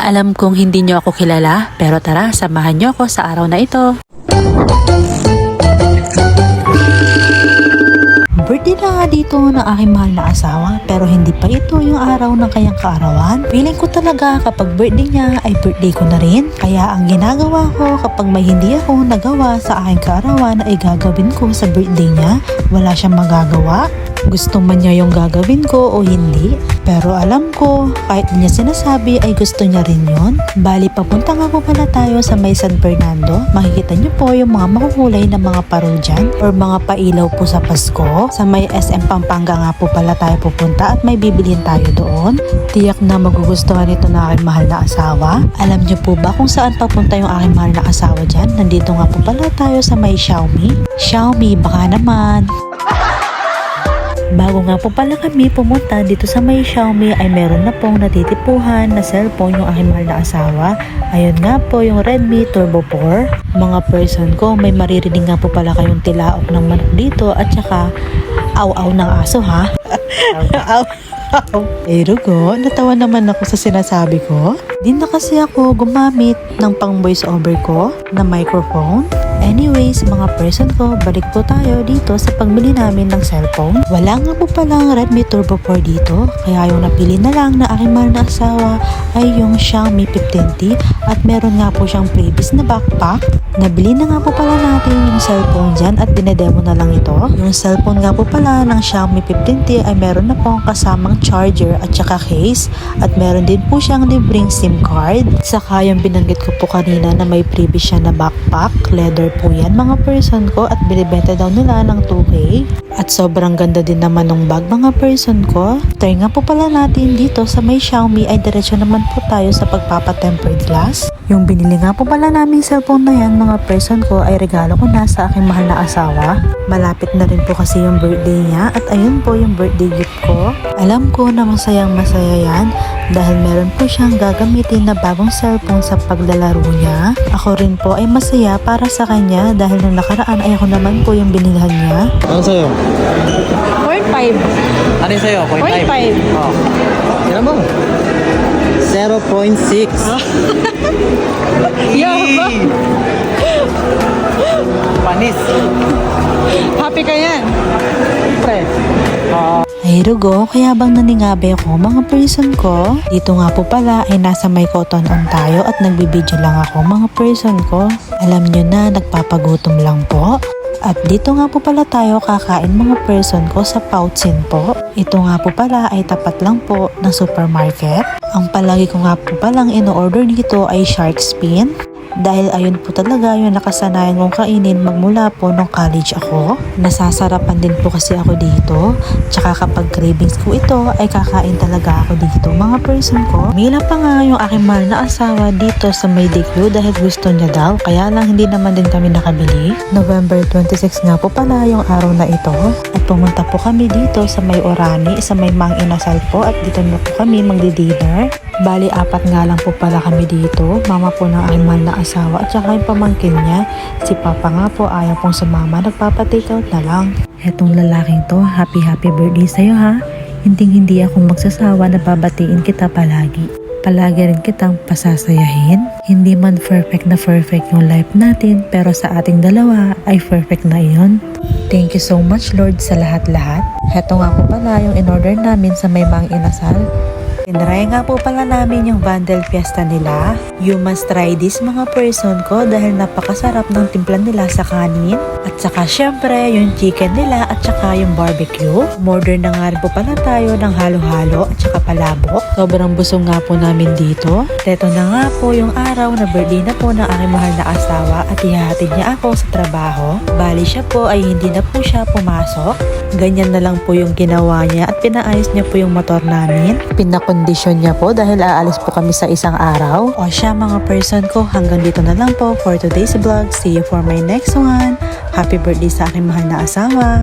Alam kong hindi nyo ako kilala, pero tara, samahan nyo ako sa araw na ito. Birthday na nga dito ng aking mahal na asawa, pero hindi pa ito yung araw ng kanyang kaarawan. Feeling ko talaga kapag birthday niya ay birthday ko na rin. Kaya ang ginagawa ko kapag may hindi ako nagawa sa aking kaarawan ay gagawin ko sa birthday niya. Wala siyang magagawa. Gusto man niya yung gagawin ko o hindi. Pero alam ko, kahit di niya sinasabi ay gusto niya rin yun. Bali, papunta nga po pala tayo sa may San Fernando. Makikita niyo po yung mga makukulay na mga paro dyan or mga pailaw po sa Pasko. Sa may SM Pampanga nga po pala tayo pupunta at may bibilhin tayo doon. Tiyak na magugustuhan ito na aking mahal na asawa. Alam niyo po ba kung saan papunta yung aking mahal na asawa dyan? Nandito nga po pala tayo sa may Xiaomi. Xiaomi, baka naman. Bago nga po pala kami pumunta dito sa may Xiaomi ay meron na pong natitipuhan na cellphone yung aking mahal na asawa. Ayun nga po yung Redmi Turbo 4. Mga person ko, may maririnig nga po pala kayong tilaok ng manok dito at saka aw-aw ng aso ha. Rugo, natawa naman ako sa sinasabi ko. Di na kasi ako gumamit ng pang voice over ko na microphone. Anyways, mga person ko, balik po tayo dito sa pagbili namin ng cellphone. Wala nga po palang Redmi Turbo 4 dito, kaya yung napili na lang na aking mahal na asawa ay yung Xiaomi 15T at meron nga po siyang previous na backpack. Nabili na nga po pala natin yung cellphone dyan at dinedemo na lang ito. Yung cellphone nga po pala ng Xiaomi 15T ay meron na pong kasamang charger at saka case at meron din po siyang libreng SIM card. Saka yung binanggit ko po kanina na may previous siya na backpack, leather po yan mga person ko at binibenta daw nila ng 2K. At sobrang ganda din naman ng bag mga person ko. Try nga po pala natin dito sa may Xiaomi ay diretso naman po tayo sa pagpapa-tempered glass. Yung binili nga po pala naming cellphone na yan mga person ko ay regalo ko na sa aking mahal na asawa. Malapit na rin po kasi yung birthday niya at ayun po yung birthday gift ko. Alam ko na masayang masaya yan dahil meron po siyang gagamitin na bagong cellphone sa paglalaro niya. Ako rin po ay masaya para sa kanya dahil nung nakaraan ay ako naman po yung binilhan niya. Ano sa'yo? 0.5. Ano yung sa'yo? 0.5. Oh. Sino mo? 0.6. Panis. Happy ka yan? Pre. Ay rugo, kaya bang naningabe ako mga person ko? Dito nga po pala ay nasa may cotton on tayo at nagbibideo lang ako mga person ko. Alam nyo na, nagpapagutom lang po. At dito nga po pala tayo kakain mga person ko sa Pouchin po. Ito nga po pala ay tapat lang po ng supermarket. Ang palagi ko nga po palang ino-order dito ay shark fin. Dahil ayun po talaga yung nakasanayan kong kainin magmula po nung college ako. Nasasarapan din po kasi ako dito. Tsaka kapag cravings ko ito ay kakain talaga ako dito mga person ko. Mila pa nga yung aking mahal na asawa dito sa may Diklo dahil gusto niya daw. Kaya lang hindi naman din kami nakabili. November 26 nga po pala yung araw na ito. At pumunta po kami dito sa may Orani, sa may Mang Inasal po at dito na po kami magdi-dinner. Bali, 4 nga lang po pala kami dito. Mama po ng aking mahal na asawa at saka yung pamangkin niya. Si Papa nga po ayaw pong sumama, nagpapa-take out na lang. Etong lalaking to, happy birthday sa'yo ha. Hindi ako magsasawa na babatiin kita palagi. Palagi rin kitang pasasayahin. Hindi man perfect na perfect yung life natin, pero sa ating dalawa ay perfect na iyon. Thank you so much Lord sa lahat-lahat. Heto nga po pala yung in-order namin sa may Mang Inasal. Tinry nga po pala namin yung bundle fiesta nila. You must try this mga person ko dahil napakasarap ng timpla nila sa kanin. At saka syempre yung chicken nila at saka yung barbecue. Order na nga rin po pala tayo ng halo-halo at saka palabok. Sobrang busog nga po namin dito. Teto na nga po yung araw na birthday na po ng aking mahal na asawa at ihahatid niya ako sa trabaho. Bali siya po ay hindi na po siya pumasok. Ganyan na lang po yung ginawa niya at pinaayos niya po yung motor namin. Pinakondisyon niya po dahil aalis po kami sa isang araw. O siya mga person ko, hanggang dito na lang po for today's vlog. See you for my next one. Happy birthday sa aking mahal na asawa.